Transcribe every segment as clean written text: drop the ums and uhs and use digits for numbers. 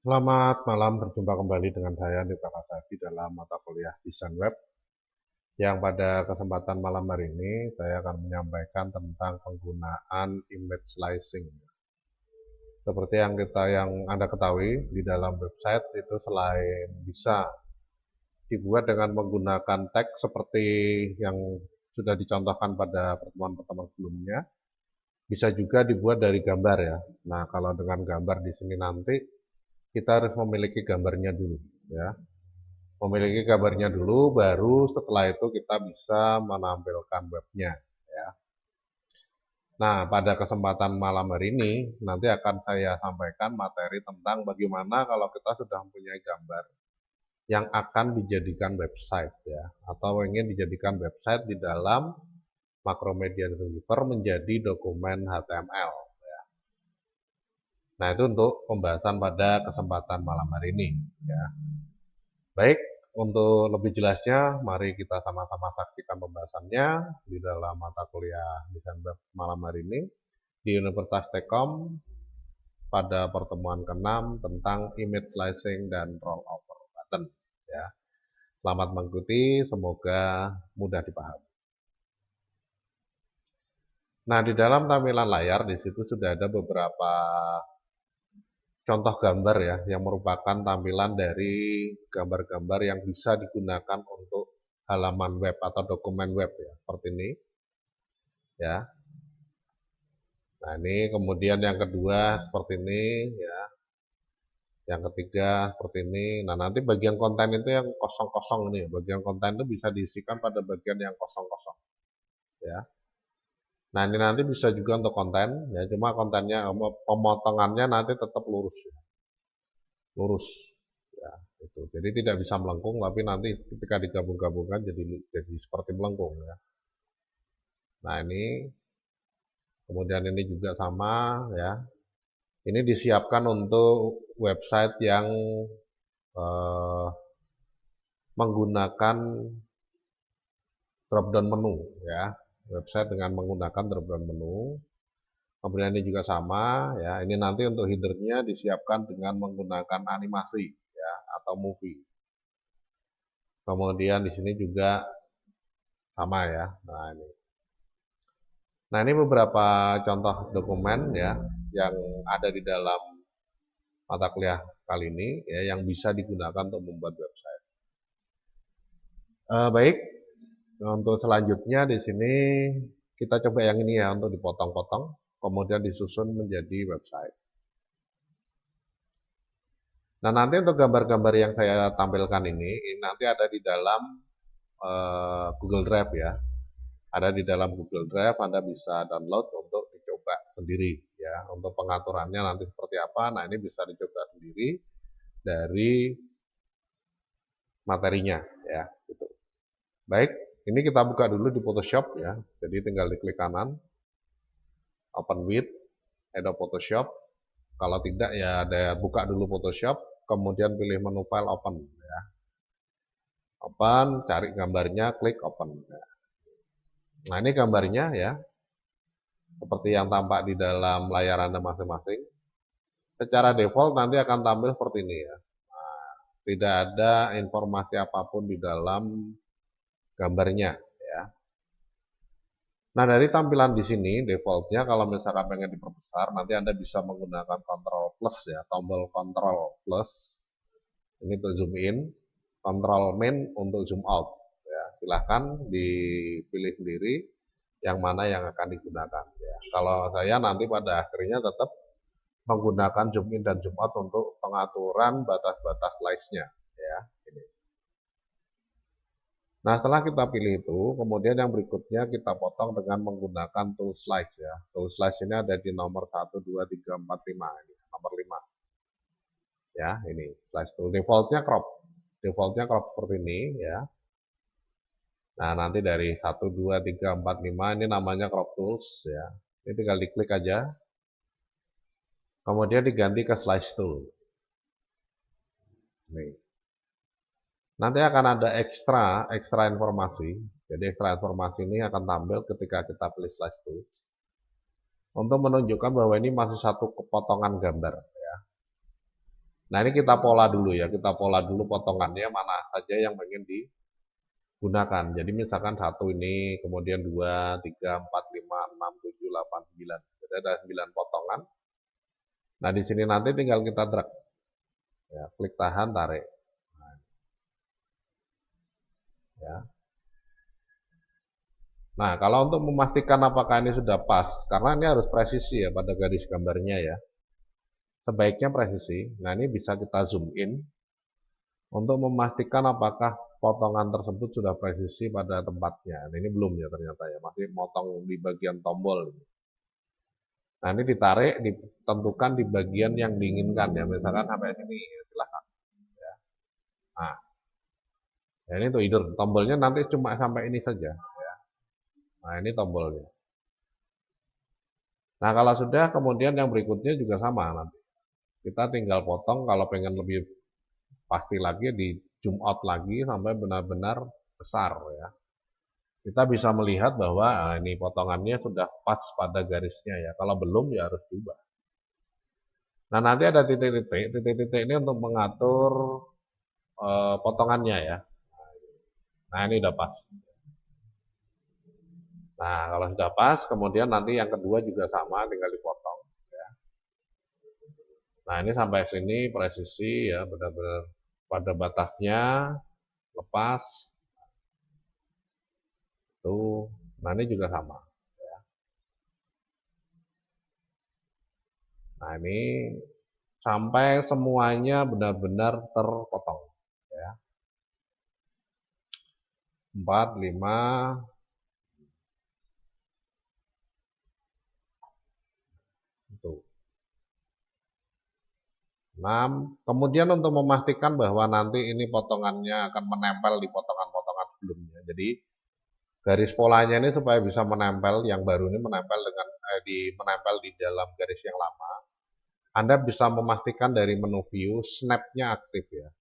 Selamat malam, berjumpa kembali dengan saya Nita Kasadi dalam mata kuliah Desain Web. Yang pada kesempatan malam hari ini saya akan menyampaikan tentang penggunaan image slicing. Seperti yang Anda ketahui, di dalam website itu selain bisa dibuat dengan menggunakan teks seperti yang sudah dicontohkan pada pertemuan-pertemuan sebelumnya, bisa juga dibuat dari gambar ya. Nah, kalau dengan gambar di sini nanti kita harus memiliki gambarnya dulu ya. Memiliki gambarnya dulu, baru setelah itu kita bisa menampilkan webnya ya. Nah, pada kesempatan malam hari ini nanti akan saya sampaikan materi tentang bagaimana kalau kita sudah mempunyai gambar yang akan dijadikan website ya, atau ingin dijadikan website di dalam Macromedia Dreamweaver menjadi dokumen HTML. Nah, itu untuk pembahasan pada kesempatan malam hari ini ya. Baik, untuk lebih jelasnya, mari kita sama-sama saksikan pembahasannya di dalam mata kuliah Desain Web malam hari ini di Universitas Telkom pada pertemuan ke-6 tentang image slicing dan rollover button. Ya, selamat mengikuti, semoga mudah dipahami. Nah, di dalam tampilan layar di situ sudah ada beberapa contoh gambar ya, yang merupakan tampilan dari gambar-gambar yang bisa digunakan untuk halaman web atau dokumen web ya, seperti ini ya. Nah, ini kemudian yang kedua seperti ini ya. Yang ketiga seperti ini. Nah, nanti bagian konten itu yang kosong-kosong ini, bagian konten itu bisa diisikan pada bagian yang kosong-kosong ya. Nah, ini nanti bisa juga untuk konten ya, cuma kontennya pemotongannya nanti tetap lurus ya. Lurus ya, itu. Jadi tidak bisa melengkung, tapi nanti ketika digabung-gabungkan jadi seperti melengkung ya. Nah, ini kemudian ini juga sama ya. Ini disiapkan untuk website yang eh, menggunakan drop-down menu ya. Website dengan menggunakan drop-down menu. Kemudian ini juga sama ya. Ini nanti untuk headernya disiapkan dengan menggunakan animasi ya atau movie. Kemudian di sini juga sama ya. Nah, ini beberapa contoh dokumen ya yang ada di dalam mata kuliah kali ini ya yang bisa digunakan untuk membuat website. Baik, untuk selanjutnya di sini kita coba yang ini ya untuk dipotong-potong, kemudian disusun menjadi website. Nah, nanti untuk gambar-gambar yang saya tampilkan ini nanti ada di dalam Google Drive ya. Ada di dalam Google Drive, Anda bisa download untuk dicoba sendiri ya. Untuk pengaturannya nanti seperti apa, nah ini bisa dicoba sendiri dari materinya ya. Gitu. Baik, ini kita buka dulu di Photoshop ya. Jadi tinggal diklik kanan, open with, Adobe Photoshop. Kalau tidak ya ada buka dulu Photoshop, kemudian pilih menu file open ya. Open, cari gambarnya, klik open. Nah, ini gambarnya ya. Seperti yang tampak di dalam layar Anda masing-masing. Secara default nanti akan tampil seperti ini ya. Nah, tidak ada informasi apapun di dalam gambarnya ya. Nah, dari tampilan di sini defaultnya kalau misalkan pengen diperbesar nanti Anda bisa menggunakan Ctrl plus ya, tombol Ctrl plus ini untuk zoom in, Ctrl min untuk zoom out ya. Silahkan dipilih sendiri yang mana yang akan digunakan ya. Kalau saya nanti pada akhirnya tetap menggunakan zoom in dan zoom out untuk pengaturan batas-batas slice-nya ya. Ini. Nah, setelah kita pilih itu, kemudian yang berikutnya kita potong dengan menggunakan tool slice ya. Tool slice ini ada di nomor 1, 2, 3, 4, 5 ini, nomor 5. Ya, ini slice tool. Defaultnya crop. Defaultnya crop seperti ini ya. Nah, nanti dari 1, 2, 3, 4, 5 ini namanya crop tools ya. Ini tinggal diklik aja. Kemudian diganti ke slice tool. Nih. Nanti akan ada ekstra informasi. Jadi ekstra informasi ini akan tampil ketika kita pilih slice tools. Untuk menunjukkan bahwa ini masih satu kepotongan gambar. Ya. Nah, ini kita pola dulu ya, kita pola dulu potongannya mana saja yang pengen digunakan. Jadi misalkan satu ini, kemudian 2, 3, 4, 5, 6, 7, 8, 9. Jadi ada 9 potongan. Nah, di sini nanti tinggal kita drag. Ya, klik tahan, tarik. Ya. Nah, kalau untuk memastikan apakah ini sudah pas, karena ini harus presisi ya pada garis gambarnya ya. Sebaiknya presisi. Nah, ini bisa kita zoom in untuk memastikan apakah potongan tersebut sudah presisi pada tempatnya. Nah, ini belum ya ternyata ya, masih motong di bagian tombol. Nah, ini ditarik, ditentukan di bagian yang diinginkan ya, misalkan sampai sini, silahkan. Ya. Nah, ya ini tuh either tombolnya nanti cuma sampai ini saja. Ya. Nah, ini tombolnya. Nah, kalau sudah, kemudian yang berikutnya juga sama nanti. Kita tinggal potong, kalau pengen lebih pasti lagi, di zoom out lagi sampai benar-benar besar ya. Kita bisa melihat bahwa ini potongannya sudah pas pada garisnya ya. Kalau belum ya harus diubah. Nah, nanti ada titik-titik. Titik-titik ini untuk mengatur potongannya ya. Nah, ini udah pas. Nah, kalau sudah pas, kemudian nanti yang kedua juga sama, tinggal dipotong. Ya. Nah, ini sampai sini presisi ya, benar-benar pada batasnya, lepas. Tuh, nah ini juga sama. Nah, ini sampai semuanya benar-benar terpotong. Ya. 4, 5, itu. 6. Kemudian untuk memastikan bahwa nanti ini potongannya akan menempel di potongan-potongan sebelumnya. Jadi garis polanya ini supaya bisa menempel, yang baru ini menempel dengan menempel di dalam garis yang lama. Anda bisa memastikan dari menu view snap-nya aktif ya.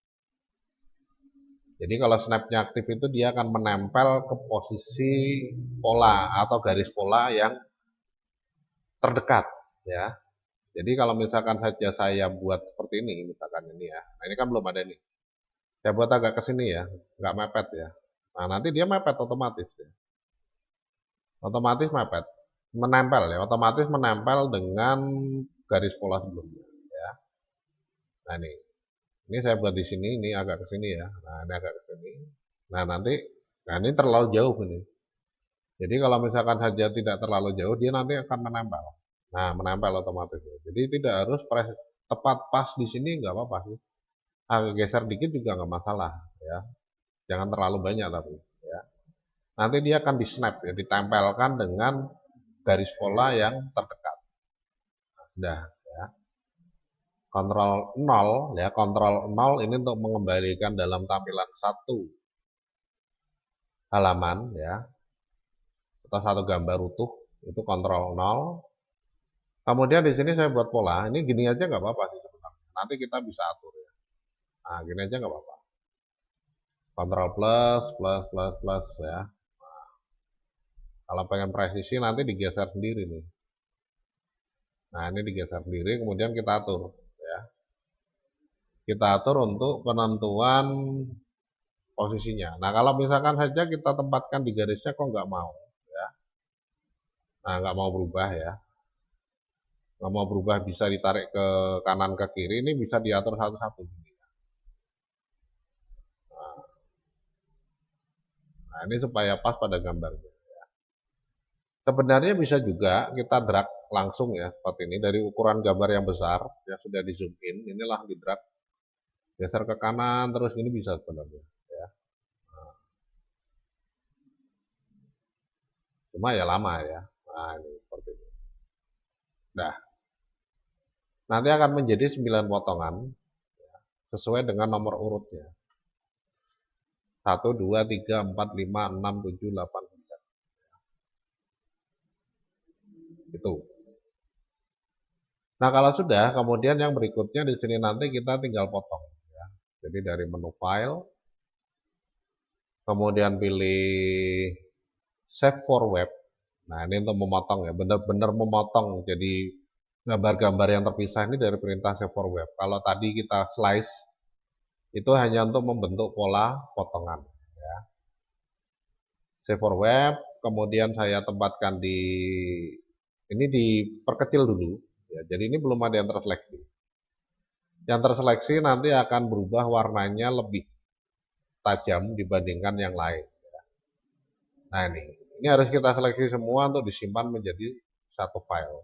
Jadi kalau snap-nya aktif itu dia akan menempel ke posisi pola atau garis pola yang terdekat ya. Jadi kalau misalkan saja saya buat seperti ini, misalkan ini ya. Nah, ini kan belum ada nih. Saya buat agak ke sini ya, nggak mepet ya. Nah, nanti dia mepet otomatis ya. Otomatis mepet. Menempel ya, otomatis menempel dengan garis pola sebelumnya ya. Nah, ini saya buat di sini, ini agak ke sini ya. Nah, ini agak ke sini. Nah, nanti ini terlalu jauh ini. Jadi kalau misalkan saja tidak terlalu jauh, dia nanti akan menempel. Nah, menempel otomatis. Jadi tidak harus tepat pas di sini, nggak apa-apa sih. Agak geser dikit juga nggak masalah ya. Jangan terlalu banyak tapi ya. Nanti dia akan di snap ya, ditempelkan dengan garis pola yang terdekat. Nah, ya. Kontrol 0 ya, kontrol 0 ini untuk mengembalikan dalam tampilan satu halaman ya, atau satu gambar utuh, itu kontrol 0. Kemudian di sini saya buat pola, ini gini aja nggak apa-apa sih sebenarnya. Nanti kita bisa atur ya. Nah, gini aja nggak apa-apa. Kontrol plus, plus, plus, plus ya. Kalau pengen presisi nanti digeser sendiri nih. Nah, ini digeser sendiri, kemudian kita atur ya. Kita atur untuk penentuan posisinya. Nah, kalau misalkan saja kita tempatkan di garisnya kok nggak mau ya. Nah, nggak mau berubah ya. Nggak mau berubah, bisa ditarik ke kanan ke kiri, ini bisa diatur satu-satu. Nah, ini supaya pas pada gambarnya. Sebenarnya bisa juga kita drag langsung ya, seperti ini. Dari ukuran gambar yang besar, yang sudah di zoom in, inilah di drag. Geser ke kanan, terus ini bisa sebenarnya. Ya. Cuma ya lama ya. Nah, ini seperti ini. Nah, nanti akan menjadi 9 potongan, sesuai dengan nomor urutnya. 1, 2, 3, 4, 5, 6, 7, 8, 9. Itu. Nah, kalau sudah, kemudian yang berikutnya di sini nanti kita tinggal potong. Ya. Jadi dari menu file, kemudian pilih save for web. Nah, ini untuk memotong ya, benar-benar memotong. Jadi gambar-gambar yang terpisah ini dari perintah save for web. Kalau tadi kita slice, itu hanya untuk membentuk pola potongan. Ya. Save for web, kemudian saya tempatkan ini diperkecil dulu. Ya, jadi ini belum ada yang terseleksi. Yang terseleksi nanti akan berubah warnanya lebih tajam dibandingkan yang lain. Nah ini harus kita seleksi semua untuk disimpan menjadi satu file.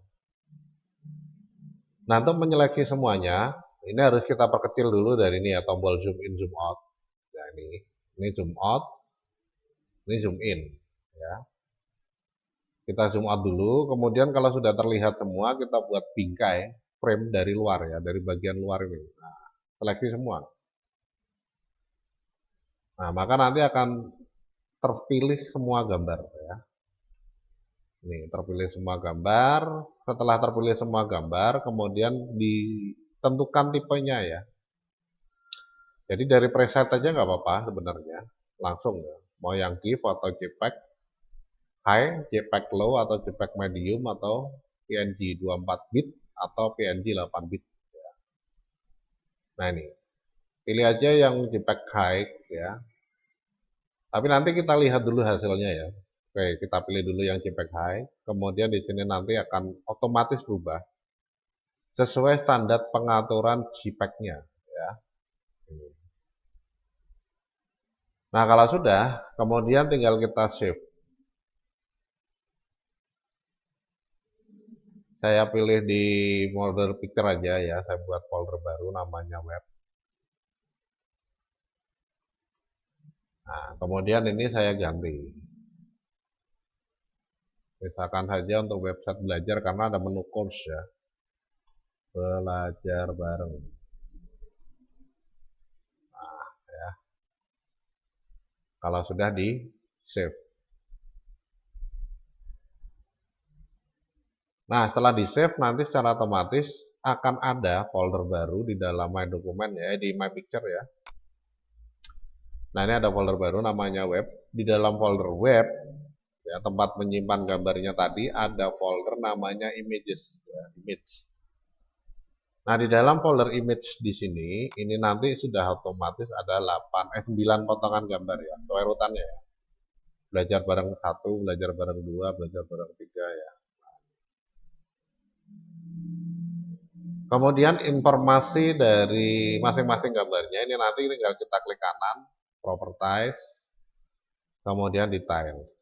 Nah untuk menyeleksi semuanya, ini harus kita perkecil dulu dari ini ya, tombol zoom in, zoom out. Nah ini zoom out, ini zoom in. Ya. Kita zoom out dulu, kemudian kalau sudah terlihat semua, kita buat bingkai frame dari luar ya, dari bagian luar ini. Nah, seleksi semua. Nah, maka nanti akan terpilih semua gambar ya. Nih, terpilih semua gambar. Setelah terpilih semua gambar, kemudian ditentukan tipenya ya. Jadi dari preset aja nggak apa-apa sebenarnya, langsung ya. Mau yang GIF atau JPEG high, JPEG low atau JPEG medium atau PNG 24 bit atau PNG 8 bit. Nah ini, pilih aja yang JPEG high ya. Tapi nanti kita lihat dulu hasilnya ya. Oke, kita pilih dulu yang JPEG high. Kemudian di sini nanti akan otomatis berubah sesuai standar pengaturan JPEG-nya ya. Nah, kalau sudah, kemudian tinggal kita save. Saya pilih di folder picture aja ya, saya buat folder baru namanya web. Nah, kemudian ini saya ganti. Misalkan saja untuk website belajar karena ada menu course ya. Belajar bareng. Nah, ya. Kalau sudah di save. Nah, setelah di save nanti secara otomatis akan ada folder baru di dalam My Document ya, di My Picture ya. Nah, ini ada folder baru namanya web. Di dalam folder web ya, tempat menyimpan gambarnya tadi ada folder namanya images ya, image. Nah, di dalam folder image di sini ini nanti sudah otomatis ada 9 potongan gambar ya, sesuai urutannya ya. Belajar bareng 1, belajar bareng 2, belajar bareng 3 ya. Kemudian informasi dari masing-masing gambarnya ini nanti tinggal kita klik kanan, properties, kemudian details.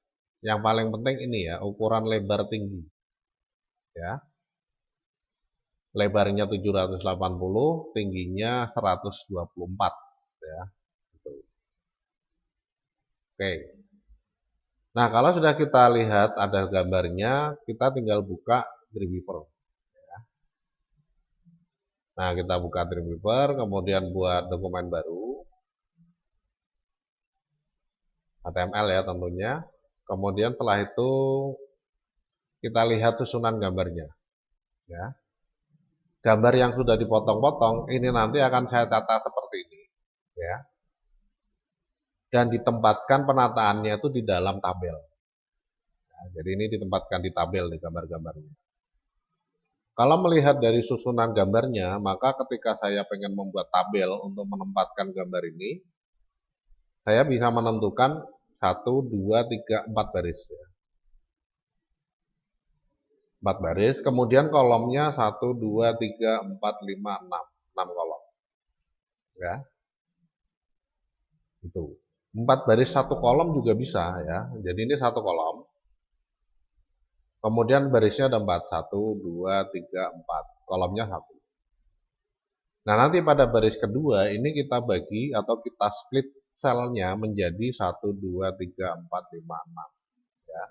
Yang paling penting ini ya, ukuran lebar tinggi. Ya. Lebarnya 780, tingginya 124 ya. Oke. Nah, kalau sudah kita lihat ada gambarnya, kita tinggal buka Dreamweaver. Nah, kita buka Dreamweaver, kemudian buat dokumen baru. HTML ya tentunya. Kemudian setelah itu kita lihat susunan gambarnya. Ya. Gambar yang sudah dipotong-potong ini nanti akan saya tata seperti ini. Ya. Dan ditempatkan penataannya itu di dalam tabel. Nah, jadi ini ditempatkan di tabel di gambar-gambarnya. Kalau melihat dari susunan gambarnya, maka ketika saya pengen membuat tabel untuk menempatkan gambar ini, saya bisa menentukan 1, 2, 3, 4 baris. 4 baris, kemudian kolomnya 1, 2, 3, 4, 5, 6. 6 kolom. Ya. Itu. 4 baris 1 kolom juga bisa ya. Jadi ini 1 kolom. Kemudian barisnya ada 4, 1, 2, 3, 4. Kolomnya 1. Nah, nanti pada baris kedua ini kita bagi atau kita split selnya menjadi 1, 2, 3, 4, 5, 6. Ya.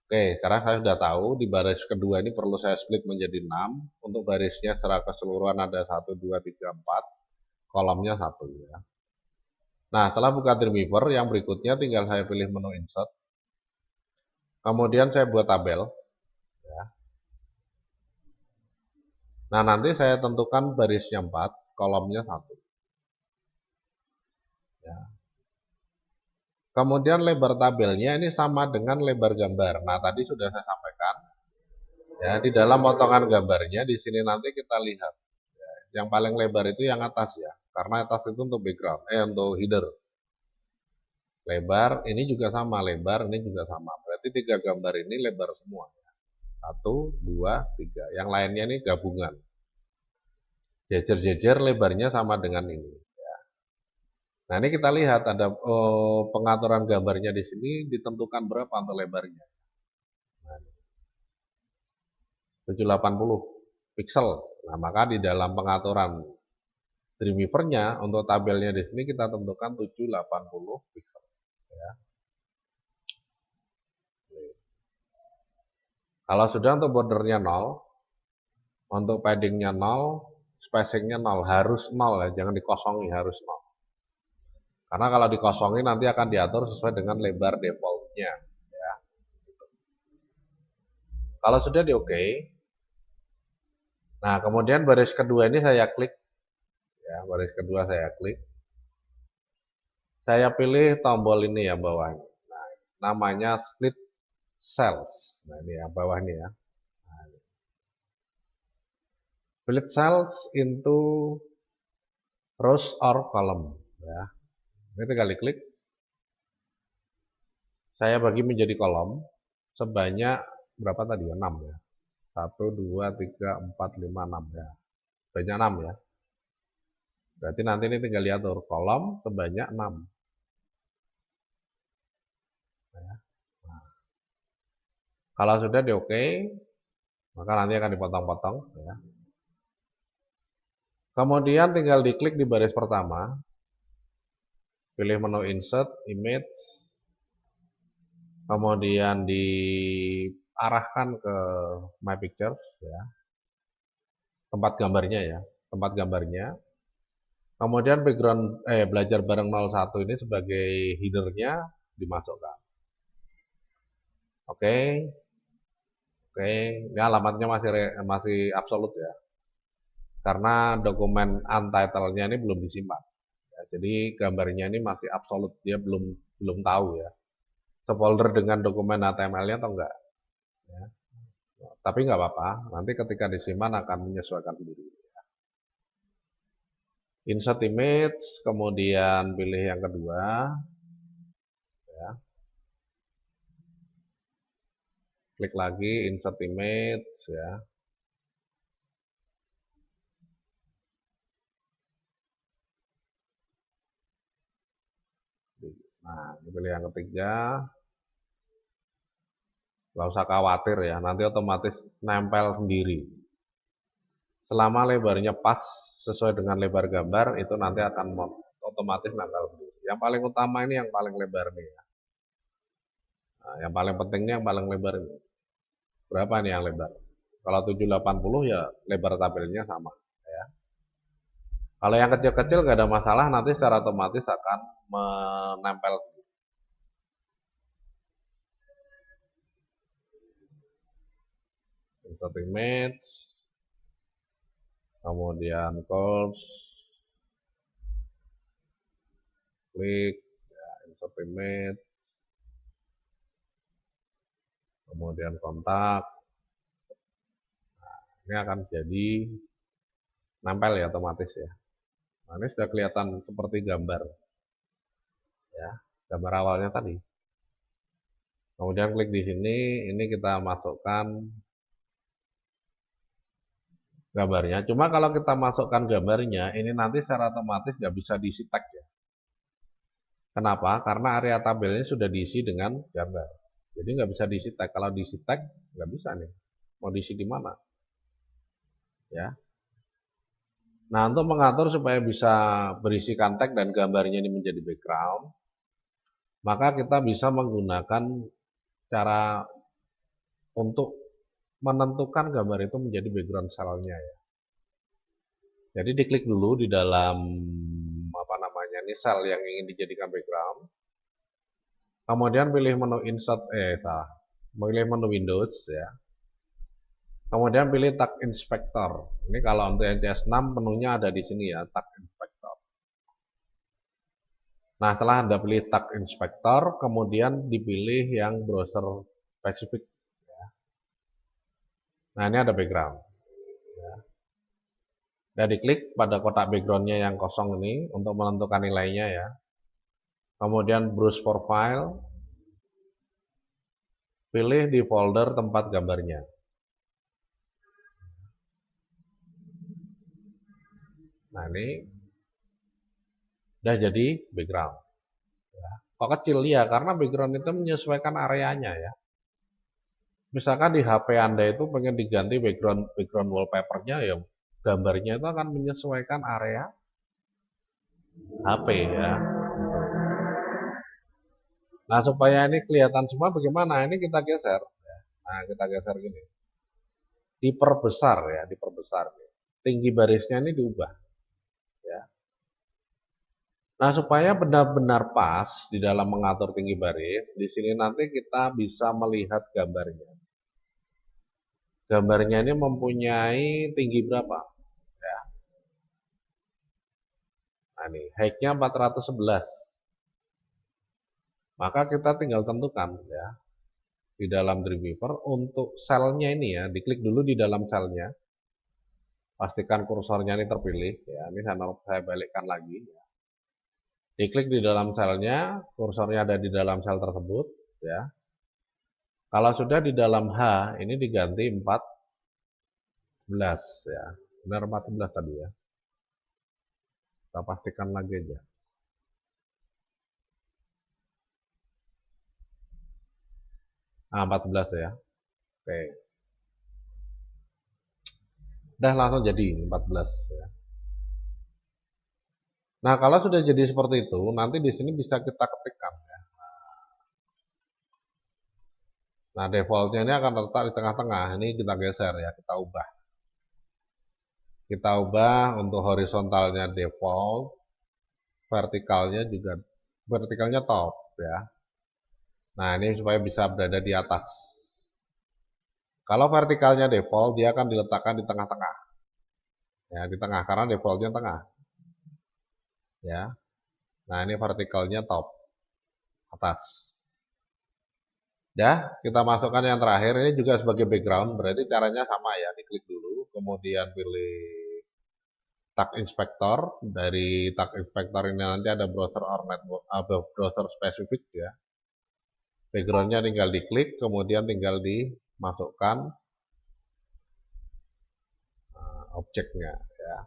Oke, sekarang saya sudah tahu di baris kedua ini perlu saya split menjadi 6. Untuk barisnya secara keseluruhan ada 1, 2, 3, 4. Kolomnya 1 ya. Nah, setelah buka Dreamweaver, yang berikutnya tinggal saya pilih menu Insert. Kemudian saya buat tabel. Ya. Nah, nanti saya tentukan barisnya 4, kolomnya 1. Ya. Kemudian lebar tabelnya ini sama dengan lebar gambar. Nah, tadi sudah saya sampaikan. Ya, di dalam potongan gambarnya di sini nanti kita lihat. Ya, yang paling lebar itu yang atas ya, karena atas itu untuk background, untuk header. Lebar, ini juga sama, lebar, ini juga sama. Berarti 3 gambar ini lebar semua. 1, 2, 3. Yang lainnya ini gabungan. Jejer-jejer lebarnya sama dengan ini. Nah, ini kita lihat ada pengaturan gambarnya di sini ditentukan berapa untuk lebarnya. 780 pixel. Nah, maka di dalam pengaturan Dreamweaver-nya untuk tabelnya di sini kita tentukan 780 pixel. Ya. Kalau sudah untuk bordernya 0, untuk paddingnya 0, spacingnya 0, harus 0 ya, jangan dikosongi, harus 0. Karena kalau dikosongi nanti akan diatur sesuai dengan lebar defaultnya. Ya. Kalau sudah di OK, nah kemudian baris kedua ini saya klik, ya baris kedua saya klik, saya pilih tombol ini ya bawah. Nah, namanya split cells. Nah ini ya bawah ini ya. Nah, split cells into rows or column. Ya, ini tinggal diklik. Saya bagi menjadi kolom sebanyak berapa tadi ya? 6 ya. 1, 2, 3, 4, 5, 6 ya. Sebanyak 6 ya. Berarti nanti ini tinggal diatur kolom sebanyak 6. Nah, kalau sudah di OK, maka nanti akan dipotong-potong ya. Kemudian tinggal diklik di baris pertama, pilih menu insert, image, kemudian diarahkan ke my pictures ya, tempat gambarnya ya, tempat gambarnya. Kemudian background belajar bareng 01 ini sebagai headernya dimasukkan. Oke. Oke, ini alamatnya masih absolut ya. Karena dokumen untitled-nya ini belum disimpan. Ya, jadi gambarnya ini masih absolut, dia belum tahu ya. Sefolder dengan dokumen HTML-nya atau enggak. Ya. Tapi nggak apa-apa, nanti ketika disimpan akan menyesuaikan sendiri. Insert image, kemudian pilih yang kedua. Ya. Klik lagi, insert image ya. Nah, pilih yang ketiga. Nggak usah khawatir ya, nanti otomatis nempel sendiri. Selama lebarnya pas sesuai dengan lebar gambar, itu nanti akan otomatis nempel sendiri. Yang paling utama ini yang paling lebar nih ya. Nah, yang paling pentingnya yang paling lebar ini. Berapa nih yang lebar? Kalau 780 ya lebar tabelnya sama. Ya. Kalau yang kecil-kecil nggak ada masalah, nanti secara otomatis akan menempel. Insert image, kemudian curves, klik, ya, insert image, kemudian kontak. Nah, ini akan jadi nempel ya otomatis ya. Nah, ini sudah kelihatan seperti gambar ya, gambar awalnya tadi. Kemudian klik di sini, ini kita masukkan gambarnya. Cuma kalau kita masukkan gambarnya, ini nanti secara otomatis nggak bisa diisi tag ya. Kenapa? Karena area tabelnya sudah diisi dengan gambar. Jadi nggak bisa diisi tag. Kalau diisi tag nggak bisa nih. Mau diisi di mana? Ya. Nah, untuk mengatur supaya bisa berisikan tag dan gambarnya ini menjadi background, maka kita bisa menggunakan cara untuk menentukan gambar itu menjadi background cell-nya ya. Jadi diklik dulu di dalam apa namanya ini cell yang ingin dijadikan background. Kemudian pilih menu insert pilih menu Windows ya. Kemudian pilih tag inspector. Ini kalau untuk NCS6 menunya ada di sini ya, tag inspector. Nah, setelah Anda pilih tag inspector, kemudian dipilih yang browser spesifik. Nah, ini ada background. Dan diklik pada kotak backgroundnya yang kosong ini untuk menentukan nilainya ya. Kemudian browse for file, pilih di folder tempat gambarnya. Nah, ini udah jadi background. Kok kecil ya? Karena background itu menyesuaikan areanya ya. Misalkan di HP Anda itu pengen diganti background wallpapernya ya, gambarnya itu akan menyesuaikan area HP ya. Nah, supaya ini kelihatan semua bagaimana? Ini kita geser. Nah, kita geser gini. Diperbesar ya, diperbesar. Tinggi barisnya ini diubah. Ya. Nah, supaya benar-benar pas di dalam mengatur tinggi baris, di sini nanti kita bisa melihat gambarnya. Gambarnya ini mempunyai tinggi berapa? Ya. Nah, ini height-nya 411. Maka kita tinggal tentukan ya di dalam Dreamweaver untuk selnya ini ya, diklik dulu di dalam selnya. Pastikan kursornya ini terpilih ya. Ini saya balikkan lagi ya. Diklik di dalam selnya, kursornya ada di dalam sel tersebut ya. Kalau sudah di dalam H, ini diganti 14 ya. Benar 14 tadi ya. Kita pastikan lagi aja. Nah, 14 ya. Oke. Udah langsung jadi 14 ya. Nah, kalau sudah jadi seperti itu, nanti di sini bisa kita ketikkan ya. Nah, defaultnya ini akan terletak di tengah-tengah. Ini kita geser ya, kita ubah. Kita ubah untuk horizontalnya default, vertikalnya top ya. Nah, ini supaya bisa berada di atas. Kalau vertikalnya default, dia akan diletakkan di tengah-tengah. Ya, di tengah karena defaultnya tengah. Ya. Nah, ini vertikalnya top atas. Ya, kita masukkan yang terakhir ini juga sebagai background, berarti caranya sama ya, diklik dulu, kemudian pilih tag inspector. Dari tag inspector ini nanti ada browser or network, browser spesifik ya. Backgroundnya tinggal diklik, kemudian tinggal dimasukkan objeknya ya.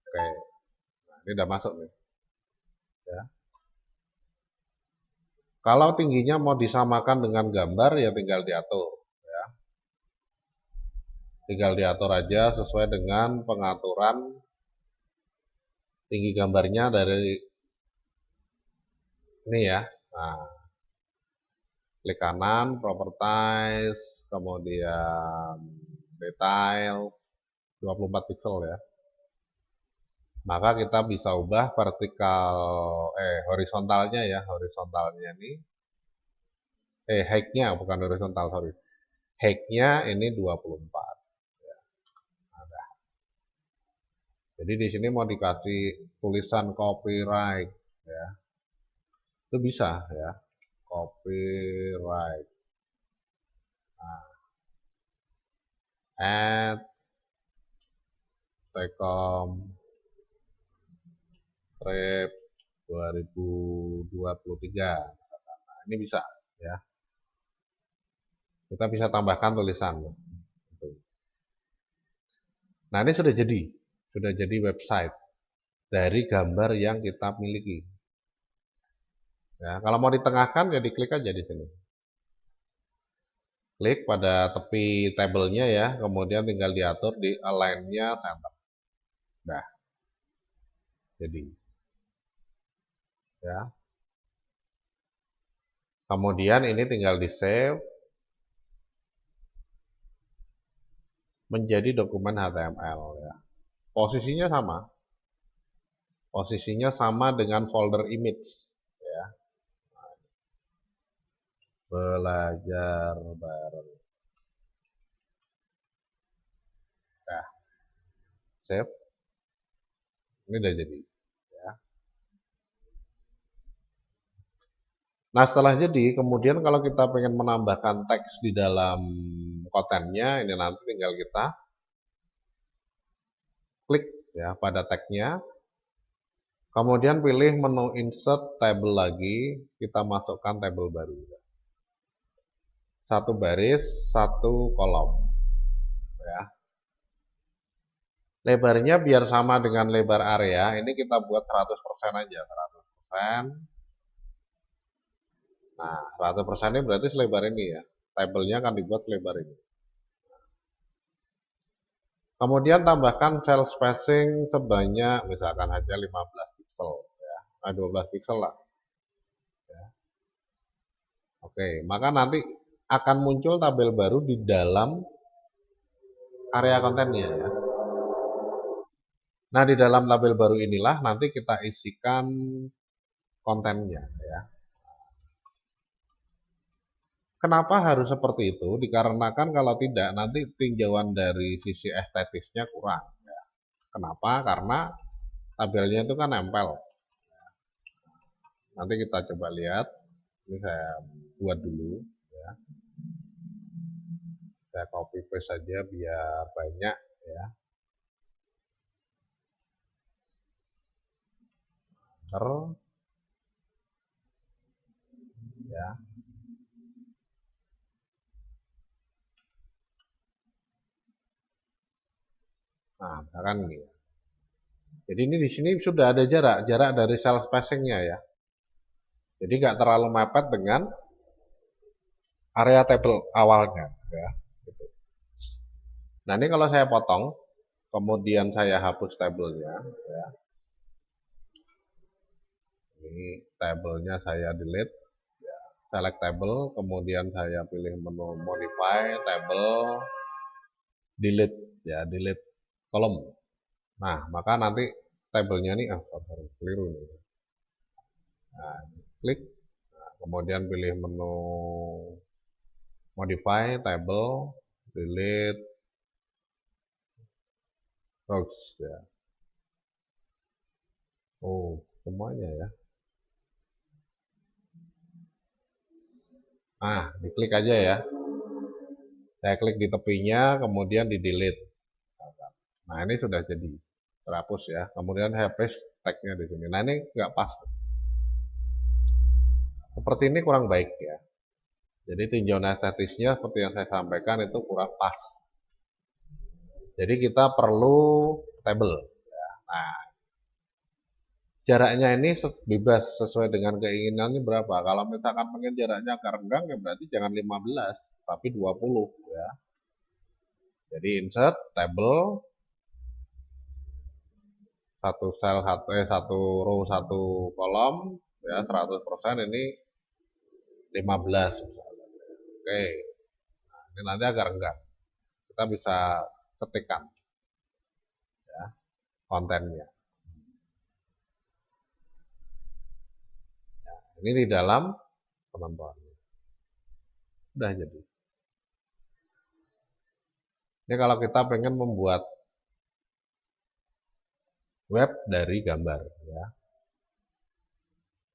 Oke, nah, ini udah masuk nih. Ya. Kalau tingginya mau disamakan dengan gambar ya tinggal diatur. Ya. Tinggal diatur aja sesuai dengan pengaturan tinggi gambarnya dari ini ya. Nah, klik kanan, properties, kemudian details, 24 pixel ya. Maka kita bisa ubah horizontalnya ya, horizontalnya ini height-nya bukan horizontal, sorry. Height-nya ini 24. Ya. Ada. Jadi di sini mau dikasih tulisan copyright ya. Itu bisa ya. Copyright. Nah, add Telkom Trip 2023. Nah, ini bisa ya. Kita bisa tambahkan tulisan. Nah, ini sudah jadi website dari gambar yang kita miliki. Ya, kalau mau ditengahkan ya diklik aja di sini. Klik pada tepi tabelnya ya, kemudian tinggal diatur di align-nya center. Nah, jadi ya. Kemudian ini tinggal di save menjadi dokumen HTML ya. Posisinya sama. Posisinya sama dengan folder image ya. Belajar bareng. Nah, save. Ini udah jadi ya. Nah, setelah jadi, kemudian kalau kita pengen menambahkan teks di dalam kontennya. Ini nanti tinggal kita klik ya pada tagnya. Kemudian pilih menu insert table lagi, kita masukkan table baru. Satu baris, satu kolom. Ya. Lebarnya biar sama dengan lebar area, ini kita buat 100% aja, 100%. Nah, 100% ini berarti selebar ini ya. Tabelnya akan dibuat selebar ini. Kemudian tambahkan cell spacing sebanyak misalkan aja 15 pixel ya. 12 pixel lah. Ya. Oke, maka nanti akan muncul tabel baru di dalam area kontennya ya. Nah, di dalam tabel baru inilah nanti kita isikan kontennya ya. Kenapa harus seperti itu? Dikarenakan kalau tidak nanti tinjauan dari sisi estetisnya kurang ya. Kenapa? Karena tabelnya itu kan nempel. Nanti kita coba lihat. Ini saya buat dulu ya. Saya copy paste saja biar banyak ya. Ya. Nah, misalkan ini. Jadi ini di sini sudah ada jarak dari cell spacing-nya ya. Jadi nggak terlalu mepet dengan area tabel awalnya ya. Gitu. Nah ini kalau saya potong, kemudian saya hapus tabelnya ya. Ini tabelnya saya delete. Ya. Select table, kemudian saya pilih menu modify table, delete ya, delete kolom. Nah, maka nanti tabelnya ini keliru nih. Nah, klik, nah, kemudian pilih menu modify table, delete rows ya. Oh, semuanya ya. Nah, diklik aja ya. Saya klik di tepinya, kemudian di delete. Nah, ini sudah jadi terhapus ya. Kemudian saya paste tagnya di sini. Nah, ini nggak pas. Seperti ini kurang baik ya. Jadi tinjauan estetisnya seperti yang saya sampaikan itu kurang pas. Jadi kita perlu table. Ya. Nah, jaraknya ini bebas sesuai dengan keinginannya berapa. Kalau misalkan pengen jaraknya agak renggang ya berarti jangan 15, tapi 20 ya. Jadi insert table satu sel satu row satu kolom ya 100% ini 15 misalnya. Oke. Nah, ini nanti agak renggang. Kita bisa ketikkan ya kontennya. Ini di dalam penonton. Udah jadi. Ini kalau kita pengen membuat web dari gambar ya.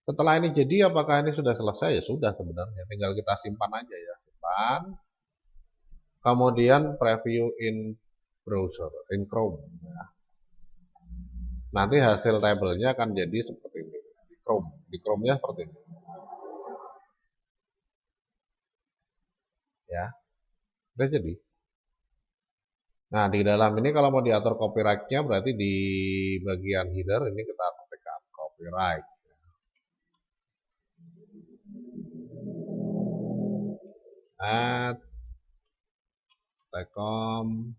Setelah ini jadi apakah ini sudah selesai? Ya sudah sebenarnya. Tinggal kita simpan aja ya. Simpan. Kemudian preview in browser, in Chrome ya. Nanti hasil tabelnya akan jadi seperti ini. Di Chrome. Di Chrome-nya seperti ini. Ya. Udah jadi. Nah, di dalam ini kalau mau diatur copyright-nya berarti di bagian header ini kita ketikkan copyright. At Telkom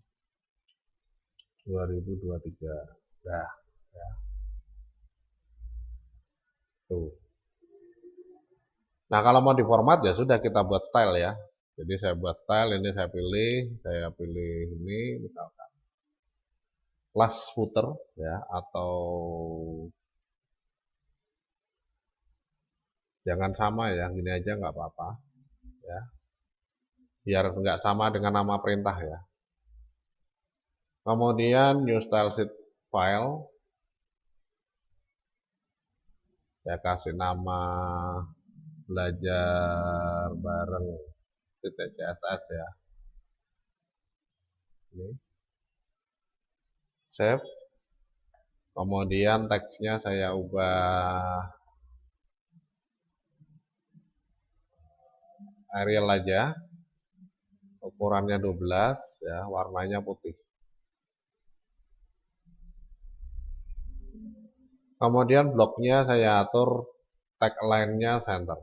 2023. Nah, ya. Tuh. Nah, kalau mau diformat ya sudah kita buat style ya. Jadi saya buat style, ini saya pilih ini misalkan class footer ya, atau jangan sama ya, gini aja nggak apa-apa ya, biar nggak sama dengan nama perintah ya. Kemudian new style sheet file, saya kasih nama belajar bareng .css ya. Ini save. Kemudian teksnya saya ubah Arial aja, ukurannya 12 ya, warnanya putih. Kemudian bloknya saya atur tagline-nya center.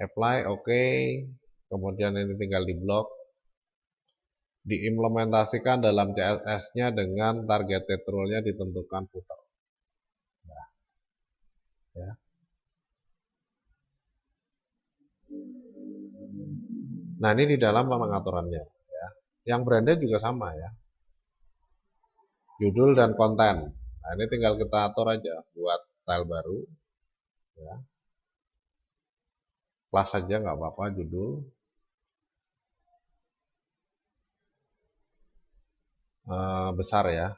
Apply, oke. Kemudian ini tinggal di blok. Diimplementasikan dalam CSS-nya dengan targeted rule-nya ditentukan footer. Ya. Nah, ini di dalam pengaturannya. Ya. Yang branded juga sama ya. Judul dan konten. Nah, ini tinggal kita atur aja buat style baru. Ya. Kelas saja nggak apa-apa, judul. Besar ya.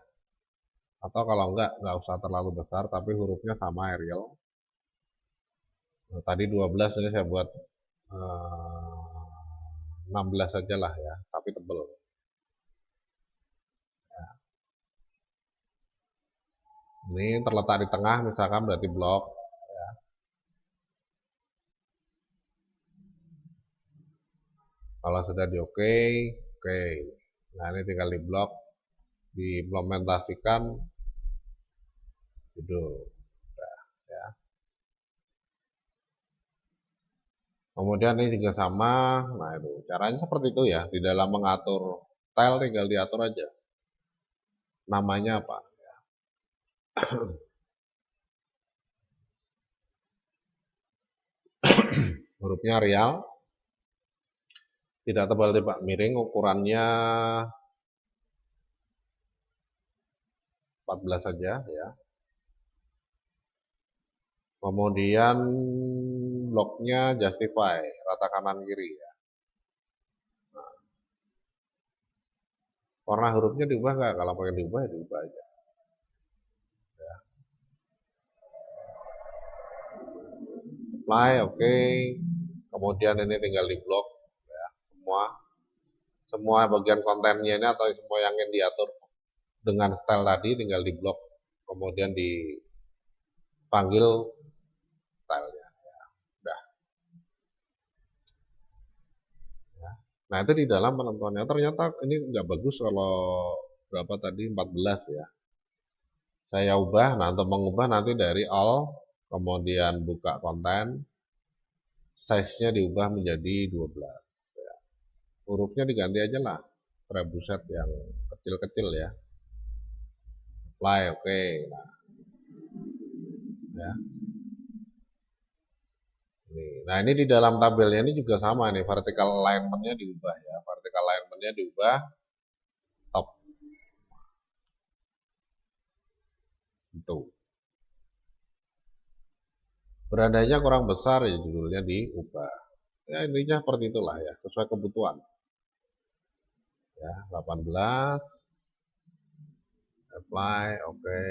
Atau kalau nggak usah terlalu besar, tapi hurufnya sama Arial. Nah, tadi 12, ini saya buat 16 saja lah ya, tapi tebel. Ya. Ini terletak di tengah, misalkan berarti blok. Ya. Kalau sudah di oke. Nah, ini tinggal di blok, diimplementasikan judul. Ya. Kemudian ini juga sama. Nah, itu caranya seperti itu ya. Di dalam mengatur style tinggal diatur aja. Namanya apa? Hurufnya Arial. Tidak tebal, tidak miring, ukurannya 14 saja ya. Kemudian bloknya justify, rata kanan kiri ya. Nah, warna hurufnya diubah nggak? Kalau pengen diubah ya diubah aja. Ya. Apply, oke. Kemudian ini tinggal di blok ya, semua bagian kontennya ini atau semua yang ingin diatur dengan style tadi tinggal di blok, kemudian dipanggil stylenya. Ya. Udah. Ya. Nah, itu di dalam penentuannya. Ternyata ini nggak bagus kalau berapa tadi, 14 ya. Saya ubah, nah untuk mengubah nanti dari all, kemudian buka konten, size-nya diubah menjadi 12. Ya. Hurufnya diganti aja lah, trebuset yang kecil-kecil ya. Apply, oke. Nah, ya. Nah, ini di dalam tabelnya ini juga sama nih, vertical alignment-nya diubah ya. Vertical alignment-nya diubah, top. Itu. Berandanya kurang besar ya, judulnya diubah. Ya, intinya seperti itulah ya, sesuai kebutuhan. Ya, 18. Apply, oke.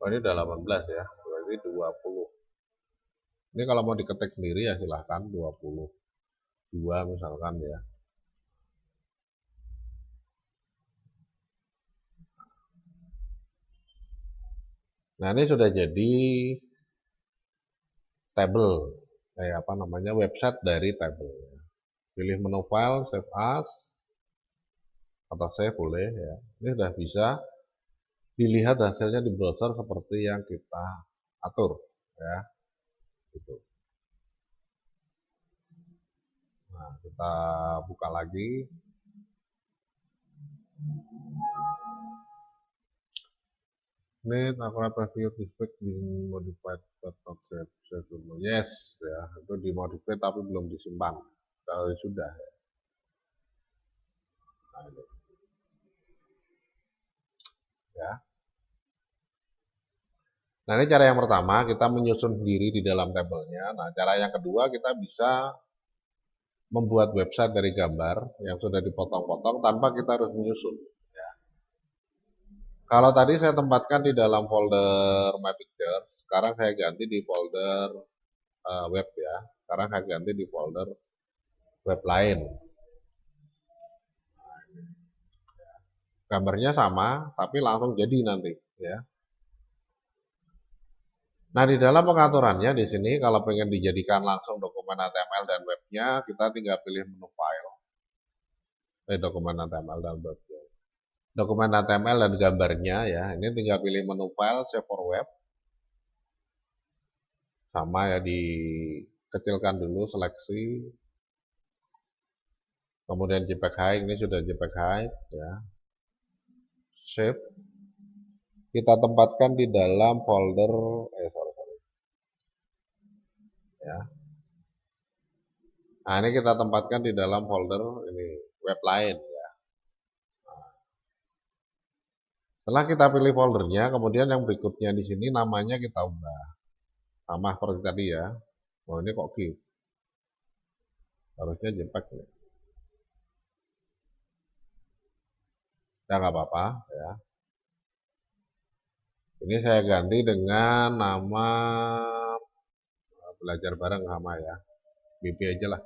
Oh, ini udah 18 ya, berarti 20. Ini kalau mau diketik sendiri ya silahkan 22 misalkan ya. Nah, ini sudah jadi table, kayak apa namanya, website dari table. Pilih menu file, save as, atau save boleh ya. Ini sudah bisa dilihat hasilnya di browser seperti yang kita atur ya. Gitu. Nah, kita buka lagi. Need accurate preview respect being modified but not saved. Yes, ya, itu dimodifikasi tapi belum disimpan. Kalau sudah ya. Nah, ini. Ya. Nah, ini cara yang pertama, kita menyusun sendiri di dalam tabelnya. Nah, cara yang kedua, kita bisa membuat website dari gambar yang sudah dipotong-potong tanpa kita harus menyusun. Ya. Kalau tadi saya tempatkan di dalam folder My Picture, sekarang saya ganti di folder web ya. Sekarang saya ganti di folder web lain. gambarnya sama, tapi langsung jadi nanti, ya. Nah, di dalam pengaturannya di sini kalau pengen dijadikan langsung dokumen HTML dan webnya, kita tinggal pilih menu file, dokumen HTML dan webnya. Dokumen HTML dan gambarnya ya, ini tinggal pilih menu file, save for web. Sama ya, dikecilkan dulu seleksi. Kemudian JPEG high, ini sudah JPEG high ya. Save. Kita tempatkan di dalam folder ya. Nah, ini kita tempatkan di dalam folder ini web lain ya. Setelah kita pilih foldernya, kemudian yang berikutnya di sini namanya kita ubah. Sama seperti tadi ya. Oh, ini kok GIF. Harusnya JPEG ya. Ya nggak apa-apa ya. Ini saya ganti dengan nama belajar bareng sama ya. BP aja lah.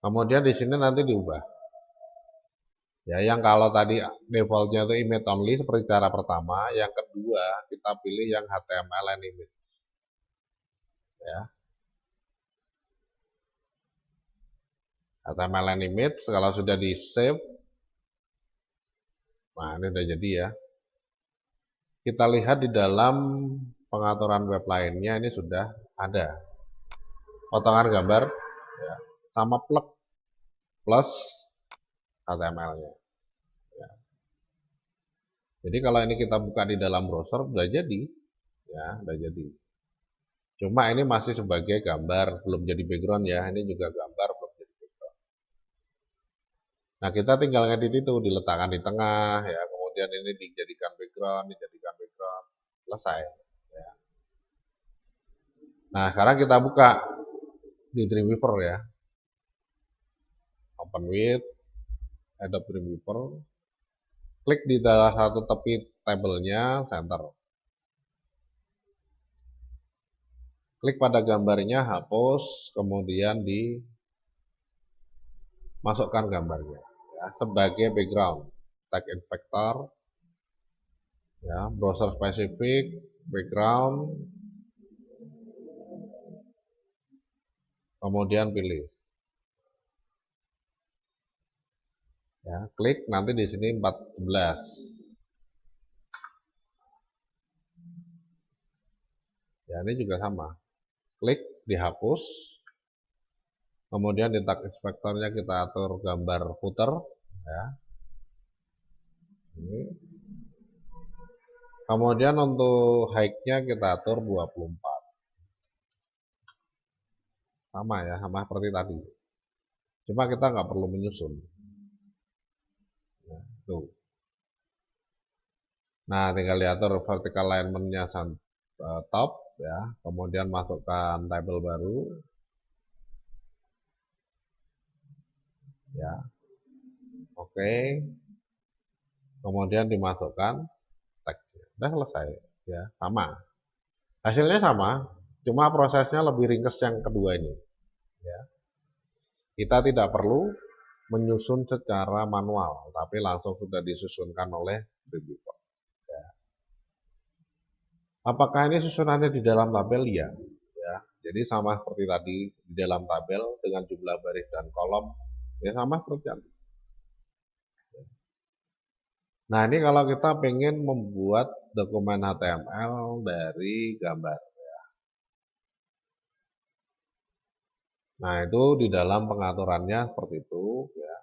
Kemudian di sini nanti diubah. Ya, yang kalau tadi defaultnya itu image only seperti cara pertama, yang kedua kita pilih yang HTML and image. Ya. HTML and image kalau sudah di save, nah ini udah jadi ya. Kita lihat di dalam pengaturan web lainnya ini sudah ada potongan gambar ya, sama plug plus HTML-nya. Ya. Jadi kalau ini kita buka di dalam browser udah jadi, ya udah jadi. Cuma ini masih sebagai gambar, belum jadi background ya. Ini juga gambar, belum jadi background. Nah, kita tinggal ngedit itu, diletakkan di tengah ya. Kemudian ini dijadikan background, selesai. Ya. Nah, sekarang kita buka di Dreamweaver ya. Open with Adobe Dreamweaver. Klik di salah satu tepi tabelnya, center. Klik pada gambarnya, hapus, kemudian dimasukkan gambarnya ya, sebagai background. Tag inspector, ya, browser spesifik, background, kemudian pilih. Ya, klik nanti di sini 14. Ya, ini juga sama. Klik dihapus. Kemudian di tag inspektornya kita atur gambar footer ya. Ini. Kemudian untuk height-nya kita atur 24. Sama ya, sama seperti tadi. Cuma kita nggak perlu menyusun. Nah, tuh. Nah, tinggal diatur vertical alignment-nya top ya, kemudian masukkan tabel baru. Ya. Oke. Kemudian dimasukkan teksnya. Udah selesai ya, sama. Hasilnya sama, cuma prosesnya lebih ringkas yang kedua ini. Ya. Kita tidak perlu menyusun secara manual, tapi langsung sudah disusunkan oleh Dreamweaver. Ya. Apakah ini susunannya di dalam tabel? Ya. Ya. Jadi sama seperti tadi di dalam tabel dengan jumlah baris dan kolom, ya sama seperti tadi. Nah, ini kalau kita pengen membuat dokumen HTML dari gambar. Nah, itu di dalam pengaturannya seperti itu. Ya.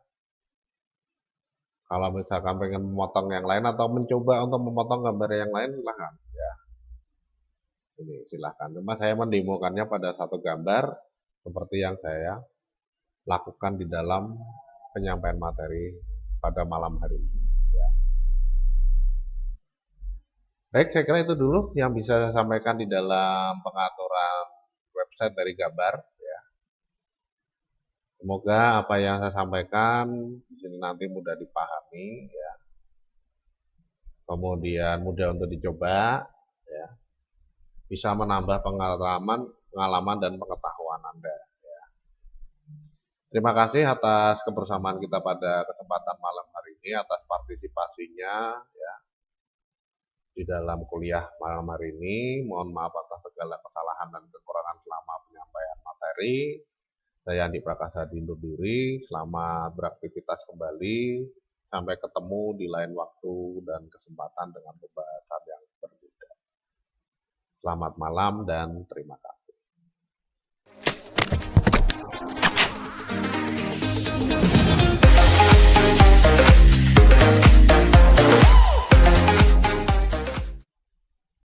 Kalau misalkan pengen memotong yang lain atau mencoba untuk memotong gambar yang lain, silahkan. Ya. Ini silahkan. Cuma saya mendemokannya pada satu gambar seperti yang saya lakukan di dalam penyampaian materi pada malam hari ini. Ya. Baik, saya kira itu dulu yang bisa saya sampaikan di dalam pengaturan website dari gambar. Ya. Semoga apa yang saya sampaikan di sini nanti mudah dipahami, ya. Kemudian mudah untuk dicoba, ya. Bisa menambah pengalaman dan pengetahuan Anda. Ya. Terima kasih atas kebersamaan kita pada kesempatan malam hari ini. Andi atas partisipasinya ya di dalam kuliah malam hari ini. Mohon maaf atas segala kesalahan dan kekurangan selama penyampaian materi. Saya Andi Prakasa undur diri. Selamat beraktivitas kembali. Sampai ketemu di lain waktu dan kesempatan dengan pembahasan yang berbeda. Selamat malam dan terima kasih.